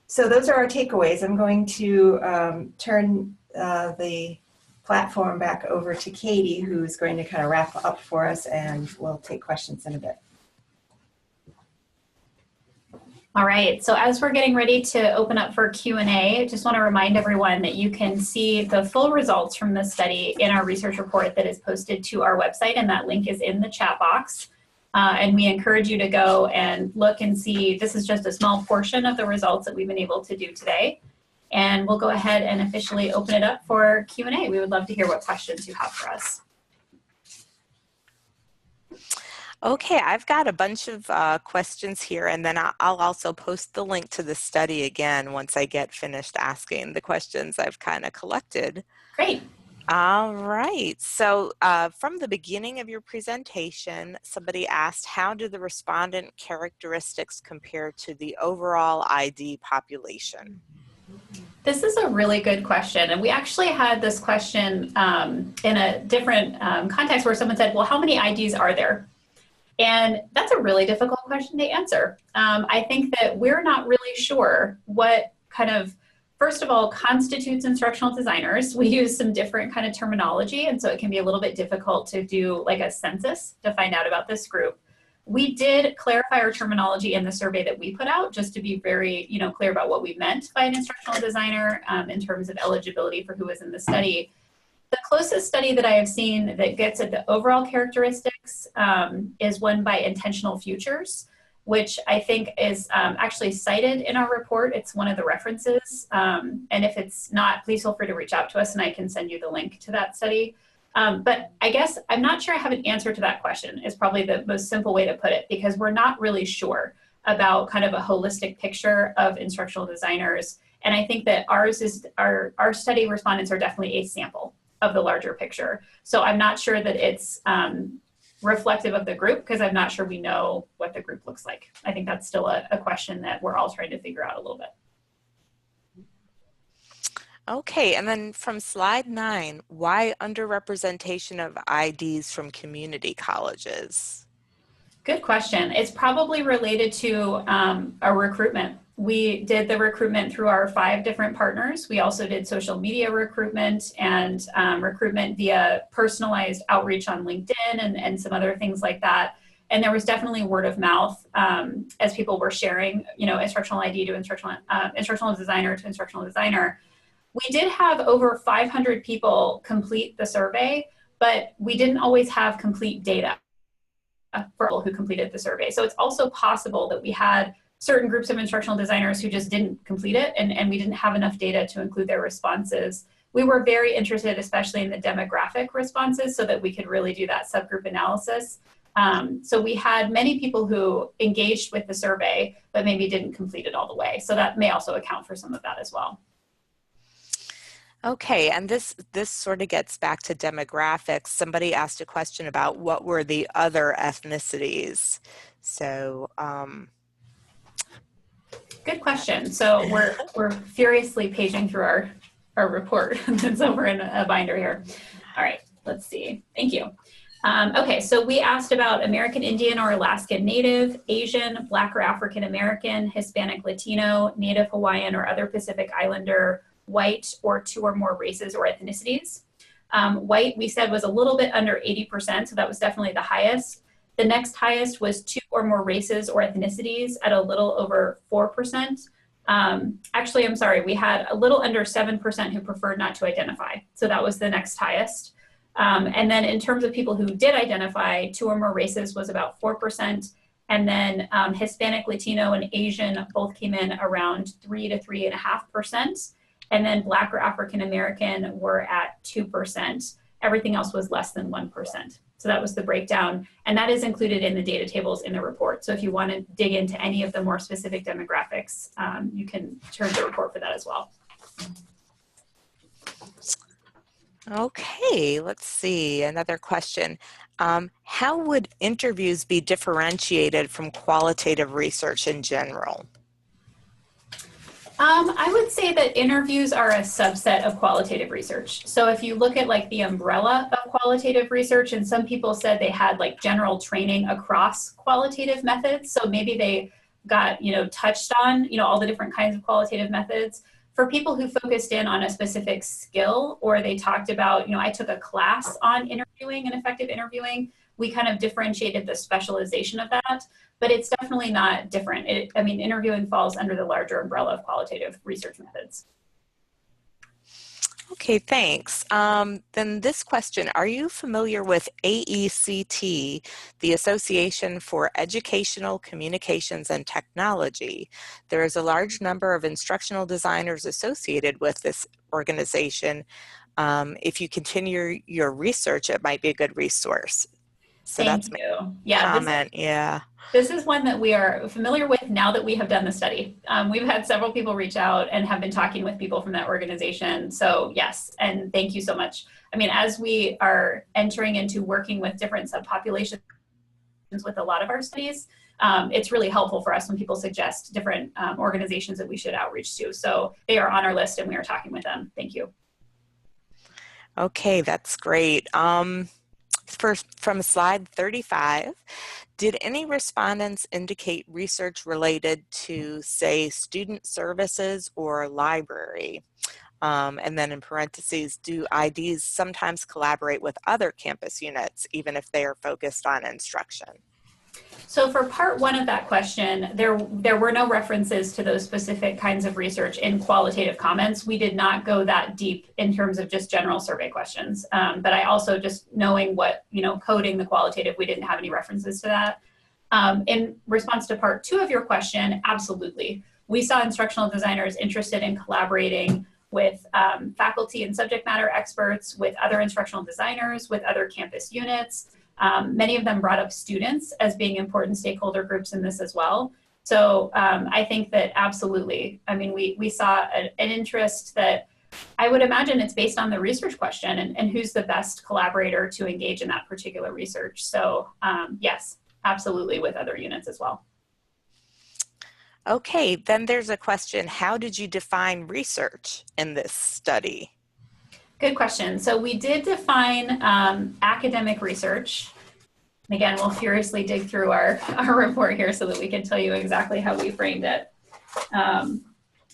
So those are our takeaways. I'm going to turn the platform back over to Katie, who's going to kind of wrap up for us, and we'll take questions in a bit. All right, so as we're getting ready to open up for Q&A, I just want to remind everyone that you can see the full results from this study in our research report that is posted to our website, and that link is in the chat box. And we encourage you to go and look and see. This is just a small portion of the results that we've been able to do today. And we'll go ahead and officially open it up for Q&A. We would love to hear what questions you have for us. Okay, I've got a bunch of questions here, and then I'll also post the link to the study again once I get finished asking the questions I've kind of collected. Great. All right, so from the beginning of your presentation, somebody asked, how do the respondent characteristics compare to the overall ID population? This is a really good question. And we actually had this question in a different context where someone said, well, how many IDs are there? And that's a really difficult question to answer. I think that we're not really sure what kind of, first of all, constitutes instructional designers. We use some different kind of terminology, and so it can be a little bit difficult to do like a census to find out about this group. We did clarify our terminology in the survey that we put out, just to be very clear about what we meant by an instructional designer in terms of eligibility for who was in the study. The closest study that I have seen that gets at the overall characteristics is one by Intentional Futures, which I think is actually cited in our report. It's one of the references. And if it's not, please feel free to reach out to us and I can send you the link to that study. But I guess I'm not sure I have an answer to that question is probably the most simple way to put it, because we're not really sure about kind of a holistic picture of instructional designers. And I think that ours is, our study respondents are definitely a sample of the larger picture. So I'm not sure that it's reflective of the group, because I'm not sure we know what the group looks like. I think that's still a question that we're all trying to figure out a little bit. Okay, and then from slide 9, why underrepresentation of IDs from community colleges? Good question. It's probably related to our recruitment. We did the recruitment through our 5 different partners. We also did social media recruitment and recruitment via personalized outreach on LinkedIn and some other things like that. And there was definitely word of mouth as people were sharing, you know, instructional ID to instructional designer to instructional designer. We did have over 500 people complete the survey, but we didn't always have complete data for people who completed the survey. So it's also possible that we had certain groups of instructional designers who just didn't complete it, and we didn't have enough data to include their responses. We were very interested, especially in the demographic responses, so that we could really do that subgroup analysis. So we had many people who engaged with the survey, but maybe didn't complete it all the way. So that may also account for some of that as well. Okay, and this sort of gets back to demographics. Somebody asked a question about what were the other ethnicities. So, good question. So we're furiously paging through our report that's over in a binder here. All right, let's see. Thank you. Okay, so we asked about American Indian or Alaskan Native, Asian, Black or African American, Hispanic Latino, Native Hawaiian or other Pacific Islander, white, or 2 or more races or ethnicities. White, we said, was a little bit under 80%, so that was definitely the highest. The next highest was 2 or more races or ethnicities at a little over 4%. Actually, I'm sorry, we had a little under 7% who preferred not to identify. So that was the next highest. And then in terms of people who did identify, 2 or more races was about 4%. And then Hispanic, Latino, and Asian both came in around 3 to 3.5%. And then Black or African American were at 2%. Everything else was less than 1%. So that was the breakdown. And that is included in the data tables in the report. So if you want to dig into any of the more specific demographics, you can turn to the report for that as well. okay, let's see, another question. How would interviews be differentiated from qualitative research in general? I would say that interviews are a subset of qualitative research. So if you look at like the umbrella of qualitative research, and some people said they had like general training across qualitative methods. So maybe they got, you know, touched on, you know, all the different kinds of qualitative methods. For people who focused in on a specific skill, or they talked about, you know, I took a class on interviewing and effective interviewing, we kind of differentiated the specialization of that. But it's definitely not different. I mean, interviewing falls under the larger umbrella of qualitative research methods. Okay, thanks. Then this question, are you familiar with AECT, the Association for Educational Communications and Technology? There is a large number of instructional designers associated with this organization. If you continue your research, it might be a good resource. So Thank that's you. my Yeah, comment, yeah. This is one that we are familiar with now that we have done the study. We've had several people reach out and have been talking with people from that organization. So yes, and thank you so much. I mean, as we are entering into working with different subpopulations with a lot of our studies, it's really helpful for us when people suggest different organizations that we should outreach to. So they are on our list and we are talking with them. Thank you. Okay, that's great. First, from slide 35, did any respondents indicate research related to, say, student services or library? And then in parentheses, do IDs sometimes collaborate with other campus units, even if they are focused on instruction? So for part 1 of that question, there were no references to those specific kinds of research in qualitative comments. We did not go that deep in terms of just general survey questions. But I also, just knowing what, you know, coding the qualitative, we didn't have any references to that. In response to part 2 of your question, absolutely. We saw instructional designers interested in collaborating with faculty and subject matter experts, with other instructional designers, with other campus units. Many of them brought up students as being important stakeholder groups in this as well. So I think that absolutely, I mean, we saw an interest that I would imagine it's based on the research question and who's the best collaborator to engage in that particular research. So yes, absolutely, with other units as well. Okay, then there's a question. How did you define research in this study? Good question. So we did define academic research. Again, we'll furiously dig through our report here so that we can tell you exactly how we framed it.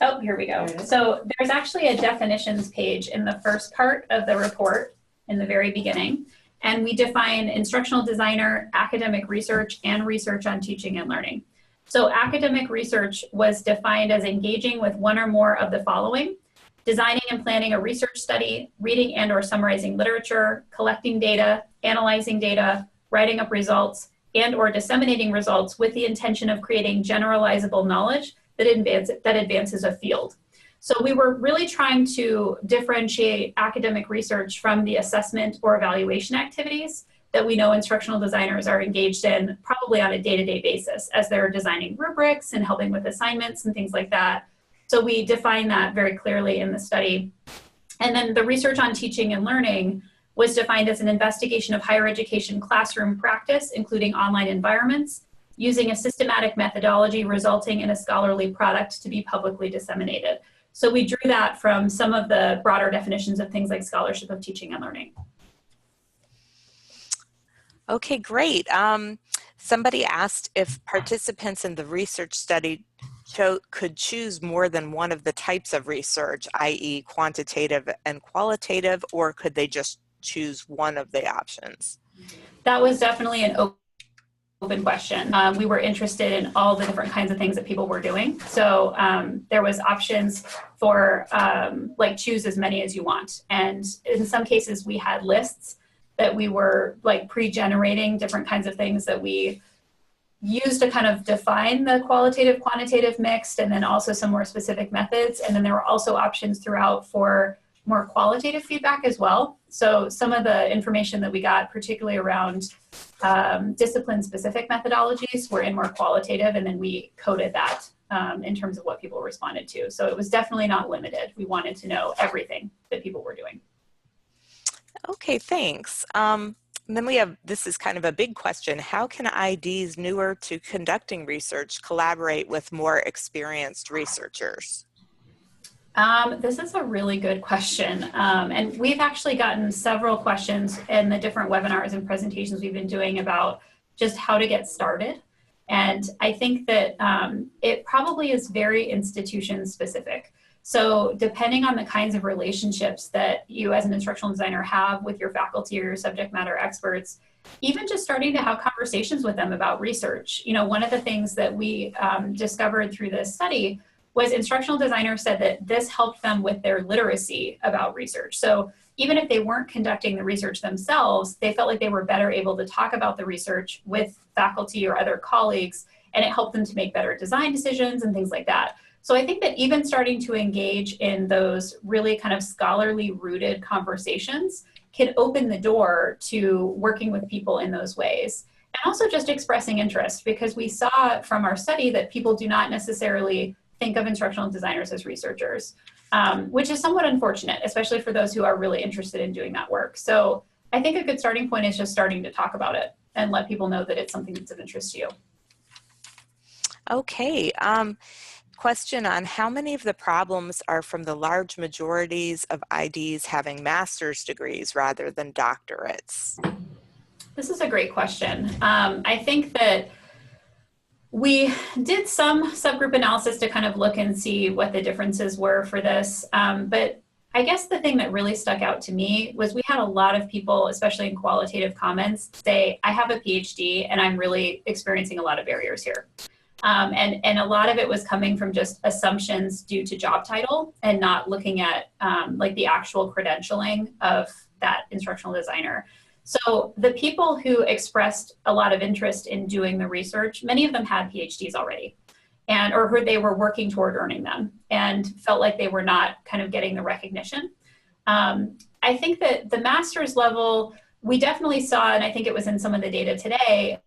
Oh, here we go. So there's actually a definitions page in the first part of the report in the very beginning. And we define instructional designer, academic research, and research on teaching and learning. So academic research was defined as engaging with one or more of the following: designing and planning a research study, reading and or summarizing literature, collecting data, analyzing data, writing up results, and or disseminating results with the intention of creating generalizable knowledge that advances a field. So we were really trying to differentiate academic research from the assessment or evaluation activities that we know instructional designers are engaged in probably on a day-to-day basis as they're designing rubrics and helping with assignments and things like that. So we define that very clearly in the study. And then the research on teaching and learning was defined as an investigation of higher education classroom practice, including online environments, using a systematic methodology resulting in a scholarly product to be publicly disseminated. So we drew that from some of the broader definitions of things like scholarship of teaching and learning. Okay, great. Somebody asked if participants in the research study could choose more than one of the types of research, i.e. quantitative and qualitative, or could they just choose one of the options? That was definitely an open question. We were interested in all the different kinds of things that people were doing. So there was options for like choose as many as you want. And in some cases we had lists that we were like pre-generating different kinds of things that we used to kind of define the qualitative quantitative mixed, and then also some more specific methods. And then there were also options throughout for more qualitative feedback as well. So some of the information that we got, particularly around discipline-specific methodologies, were in more qualitative, and then we coded that in terms of what people responded to. So it was definitely not limited. We wanted to know everything that people were doing. Okay, thanks. Then we have, this is kind of a big question. How can IDs newer to conducting research collaborate with more experienced researchers? This is a really good question. And we've actually gotten several questions in the different webinars and presentations we've been doing about just how to get started. And I think that it probably is very institution specific. So depending on the kinds of relationships that you as an instructional designer have with your faculty or your subject matter experts, even just starting to have conversations with them about research. You know, one of the things that we discovered through this study was instructional designers said that this helped them with their literacy about research. So even if they weren't conducting the research themselves, they felt like they were better able to talk about the research with faculty or other colleagues, and it helped them to make better design decisions and things like that. So I think that even starting to engage in those really kind of scholarly rooted conversations can open the door to working with people in those ways. And also just expressing interest, because we saw from our study that people do not necessarily think of instructional designers as researchers, which is somewhat unfortunate, especially for those who are really interested in doing that work. So I think a good starting point is just starting to talk about it and let people know that it's something that's of interest to you. Okay. Question on how many of the problems are from the large majorities of IDs having master's degrees rather than doctorates? This is a great question. I think that we did some subgroup analysis to kind of look and see what the differences were for this. But I guess the thing that really stuck out to me was we had a lot of people, especially in qualitative comments, say, I have a PhD and I'm really experiencing a lot of barriers here. And a lot of it was coming from just assumptions due to job title and not looking at like the actual credentialing of that instructional designer. So the people who expressed a lot of interest in doing the research, many of them had PhDs already, and or who they were working toward earning them and felt like they were not kind of getting the recognition. I think that the master's level, we definitely saw, and I think it was in some of the data today,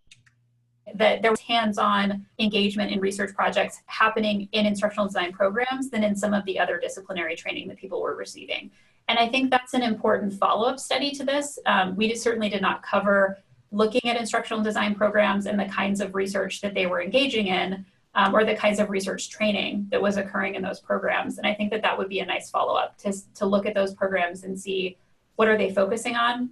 that there was hands-on engagement in research projects happening in instructional design programs than in some of the other disciplinary training that people were receiving. And I think that's an important follow-up study to this. We certainly did not cover looking at instructional design programs and the kinds of research that they were engaging in, or the kinds of research training that was occurring in those programs. And I think that that would be a nice follow-up to look at those programs and see what are they focusing on.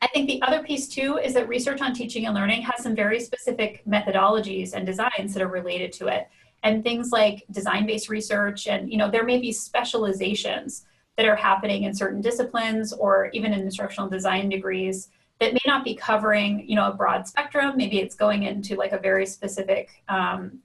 I think the other piece too is that research on teaching and learning has some very specific methodologies and designs that are related to it. And things like design-based research, and there may be specializations that are happening in certain disciplines or even in instructional design degrees that may not be covering a broad spectrum. Maybe it's going into like a very specific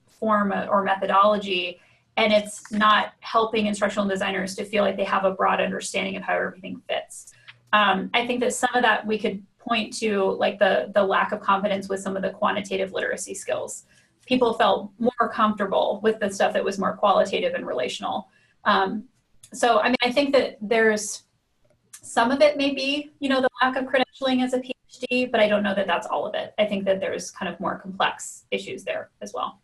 form or methodology, and it's not helping instructional designers to feel like they have a broad understanding of how everything fits. I think that some of that we could point to, like the lack of confidence with some of the quantitative literacy skills. People felt more comfortable with the stuff that was more qualitative and relational. So, I mean, I think that there's some of it may be, the lack of credentialing as a PhD, but I don't know that that's all of it. I think that there's kind of more complex issues there as well.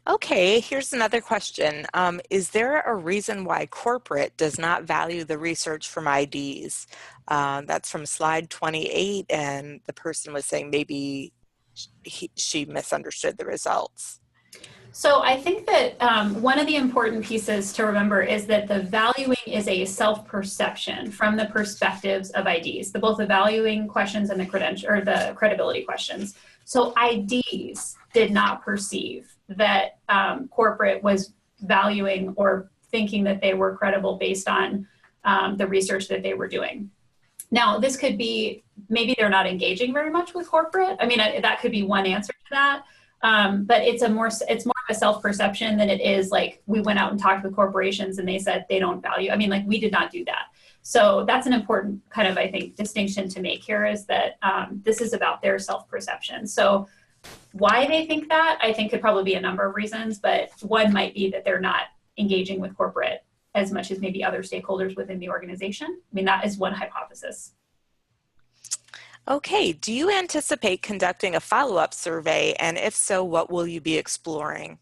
Okay, here's another question. Is there a reason why corporate does not value the research from IDs? That's from slide 28, and the person was saying maybe she misunderstood the results. So I think that one of the important pieces to remember is that the valuing is a self-perception from the perspectives of IDs, both the valuing questions and the credibility questions. So IDs did not perceive that corporate was valuing or thinking that they were credible based on the research that they were doing. Now, this could be, maybe they're not engaging very much with corporate. I mean, that could be one answer to that. But it's more of a self-perception than it is like we went out and talked with corporations and they said they don't value. I mean, like we did not do that. So that's an important kind of, I think, distinction to make here is that this is about their self-perception. So why they think that, I think could probably be a number of reasons, but one might be that they're not engaging with corporate as much as maybe other stakeholders within the organization. I mean, that is one hypothesis. Okay, do you anticipate conducting a follow-up survey? And if so, what will you be exploring?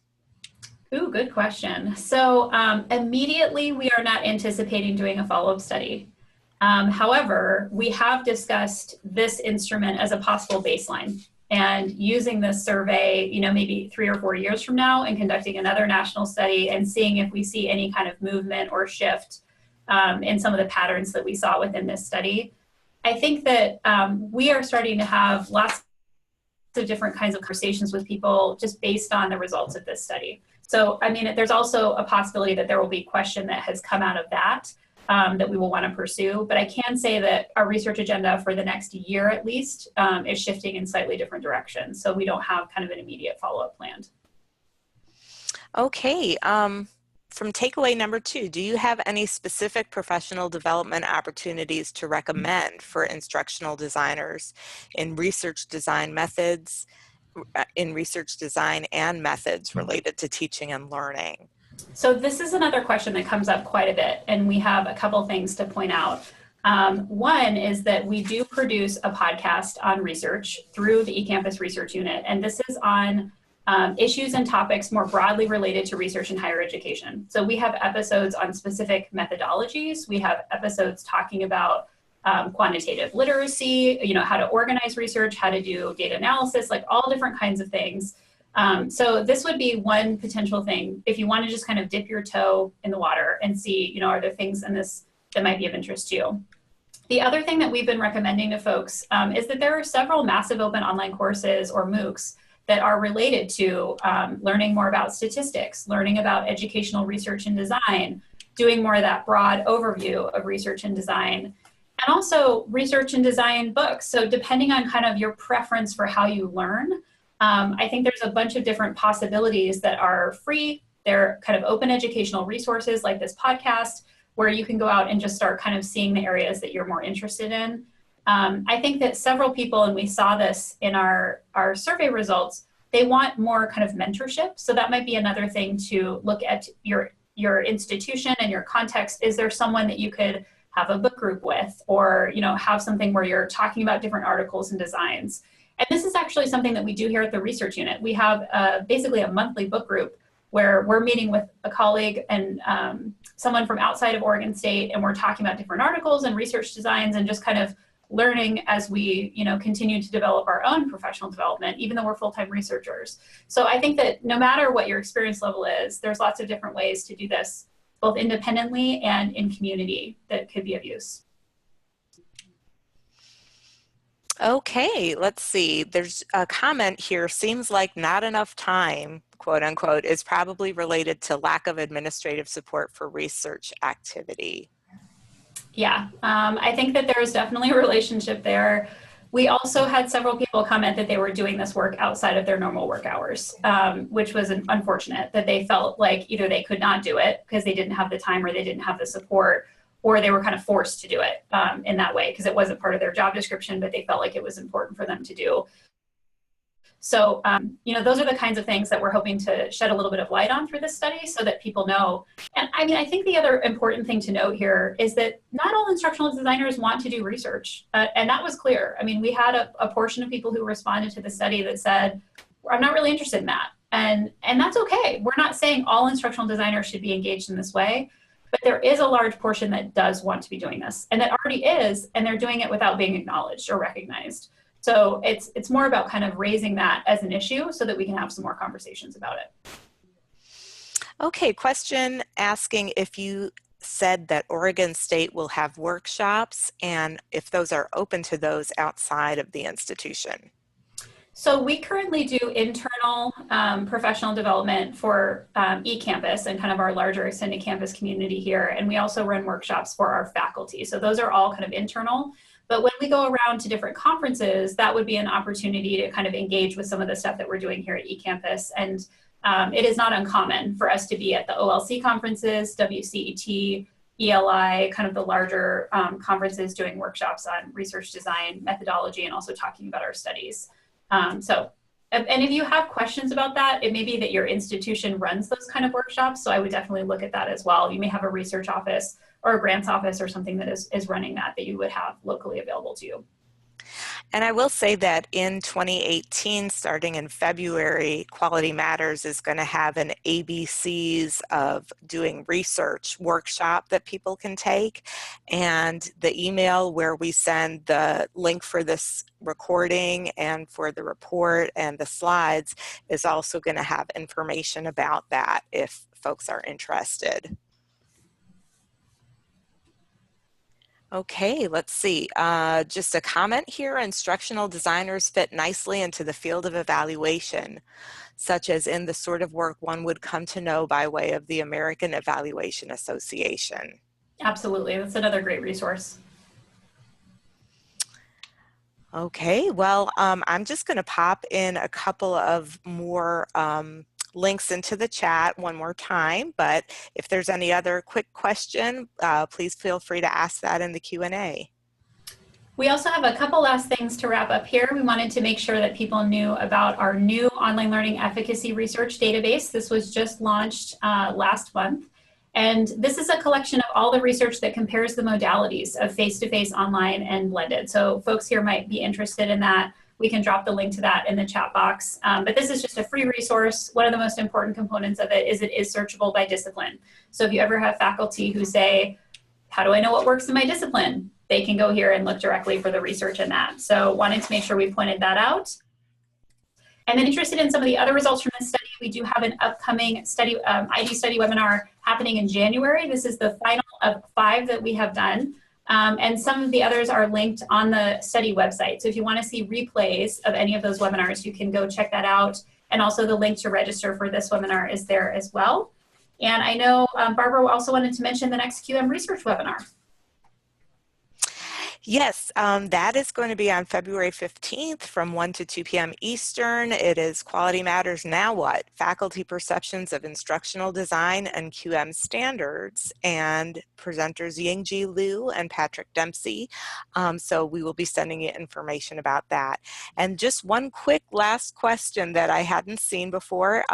Ooh, good question. So immediately we are not anticipating doing a follow-up study. However, we have discussed this instrument as a possible baseline and using this survey, maybe 3 or 4 years from now and conducting another national study and seeing if we see any kind of movement or shift in some of the patterns that we saw within this study. I think that we are starting to have lots of different kinds of conversations with people just based on the results of this study. So, I mean, there's also a possibility that there will be a question that has come out of that that we will want to pursue. But I can say that our research agenda for the next year at least is shifting in slightly different directions. So we don't have kind of an immediate follow-up planned. Okay. From takeaway number 2, do you have any specific professional development opportunities to recommend for instructional designers in research design methods, in research design and methods related to teaching and learning? So this is another question that comes up quite a bit, and we have a couple things to point out. One is that we do produce a podcast on research through the Ecampus Research Unit, and this is on issues and topics more broadly related to research in higher education. So we have episodes on specific methodologies. We have episodes talking about quantitative literacy, how to organize research, how to do data analysis, like all different kinds of things. So this would be one potential thing if you want to just kind of dip your toe in the water and see, are there things in this that might be of interest to you. The other thing that we've been recommending to folks is that there are several massive open online courses or MOOCs that are related to learning more about statistics, learning about educational research and design, doing more of that broad overview of research and design, and also research and design books. So depending on kind of your preference for how you learn, I think there's a bunch of different possibilities that are free. They're kind of open educational resources like this podcast, where you can go out and just start kind of seeing the areas that you're more interested in. I think that several people, and we saw this in our survey results, they want more kind of mentorship. So that might be another thing to look at your institution and your context. Is there someone that you could have a book group with, or have something where you're talking about different articles and designs? And this is actually something that we do here at the research unit. We have basically a monthly book group where we're meeting with a colleague and someone from outside of Oregon State, and we're talking about different articles and research designs and just kind of learning as we, continue to develop our own professional development, even though we're full-time researchers. So I think that no matter what your experience level is, there's lots of different ways to do this, both independently and in community, that could be of use. Okay, let's see. There's a comment here, seems like not enough time, quote unquote, is probably related to lack of administrative support for research activity. Yeah, I think that there's definitely a relationship there. We also had several people comment that they were doing this work outside of their normal work hours, which was unfortunate, that they felt like either they could not do it because they didn't have the time or they didn't have the support, or they were kind of forced to do it in that way because it wasn't part of their job description, but they felt like it was important for them to do. So, those are the kinds of things that we're hoping to shed a little bit of light on through this study so that people know. And I mean, I think the other important thing to note here is that not all instructional designers want to do research. And that was clear. I mean, we had a portion of people who responded to the study that said, I'm not really interested in that. And that's okay. We're not saying all instructional designers should be engaged in this way, but there is a large portion that does want to be doing this, and that already is, and they're doing it without being acknowledged or recognized. So it's more about kind of raising that as an issue so that we can have some more conversations about it. Okay, question asking if you said that Oregon State will have workshops and if those are open to those outside of the institution. So we currently do internal professional development for Ecampus and kind of our larger extended campus community here. And we also run workshops for our faculty. So those are all kind of internal. But when we go around to different conferences, that would be an opportunity to kind of engage with some of the stuff that we're doing here at Ecampus. And it is not uncommon for us to be at the OLC conferences, WCET, ELI, kind of the larger conferences doing workshops on research design, methodology, and also talking about our studies. And if you have questions about that, it may be that your institution runs those kind of workshops. So I would definitely look at that as well. You may have a research office or a grants office or something that is running that you would have locally available to you. And I will say that in 2018, starting in February, Quality Matters is going to have an ABCs of doing research workshop that people can take. And the email where we send the link for this recording and for the report and the slides is also going to have information about that if folks are interested. Okay, let's see. Just a comment here. Instructional designers fit nicely into the field of evaluation, such as in the sort of work one would come to know by way of the American Evaluation Association. Absolutely. That's another great resource. Okay, well, I'm just going to pop in a couple of more links into the chat one more time, but if there's any other quick question, please feel free to ask that in the Q&A. We also have a couple last things to wrap up here. We wanted to make sure that people knew about our new online learning efficacy research database. This was just launched last month. And this is a collection of all the research that compares the modalities of face-to-face, online, and blended. So folks here might be interested in that. We can drop the link to that in the chat box. But this is just a free resource. One of the most important components of it is searchable by discipline. So if you ever have faculty who say, how do I know what works in my discipline? They can go here and look directly for the research in that. So wanted to make sure we pointed that out. And then interested in some of the other results from this study, we do have an upcoming study, ID study webinar happening in January. This is the final of 5 that we have done. And some of the others are linked on the study website. So if you want to see replays of any of those webinars, you can go check that out. And also the link to register for this webinar is there as well. And I know Barbara also wanted to mention the next QM research webinar. Yes, that is going to be on February 15th from 1 to 2 p.m. Eastern. It is Quality Matters Now What? Faculty Perceptions of Instructional Design and QM Standards, and presenters Yingji Liu and Patrick Dempsey. So we will be sending you information about that. And just one quick last question that I hadn't seen before.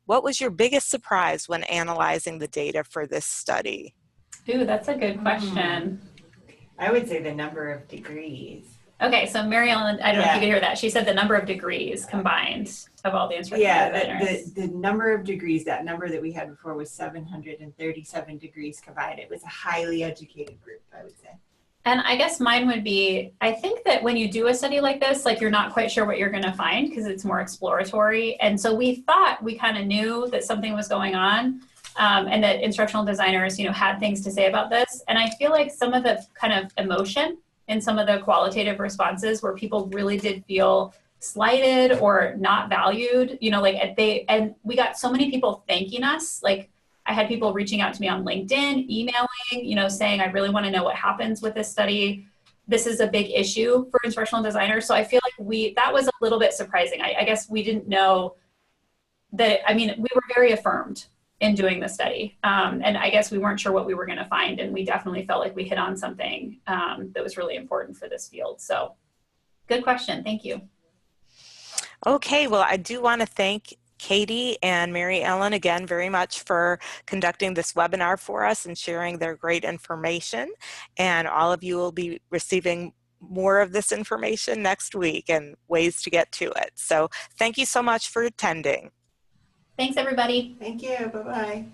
What was your biggest surprise when analyzing the data for this study? Ooh, that's a good question. I would say the number of degrees. Okay, so Mary Ellen, I don't know if you could hear that. She said the number of degrees combined of all the instructional designers. The number of degrees, that number that we had before was 737 degrees combined. It was a highly educated group, I would say. And I guess mine would be, I think that when you do a study like this, like you're not quite sure what you're going to find because it's more exploratory. And so we thought we kind of knew that something was going on, and that instructional designers, you know, had things to say about this. And I feel like some of the kind of emotion in some of the qualitative responses where people really did feel slighted or not valued, you know, like and we got so many people thanking us. Like I had people reaching out to me on LinkedIn, emailing, you know, saying, I really want to know what happens with this study. This is a big issue for instructional designers. So I feel like that was a little bit surprising. I guess we didn't know that, I mean, we were very affirmed in doing the study. And I guess we weren't sure what we were going to find. And we definitely felt like we hit on something that was really important for this field. So good question. Thank you. Okay, well, I do want to thank Katie and Mary Ellen again very much for conducting this webinar for us and sharing their great information. And all of you will be receiving more of this information next week and ways to get to it. So thank you so much for attending. Thanks, everybody. Thank you. Bye-bye.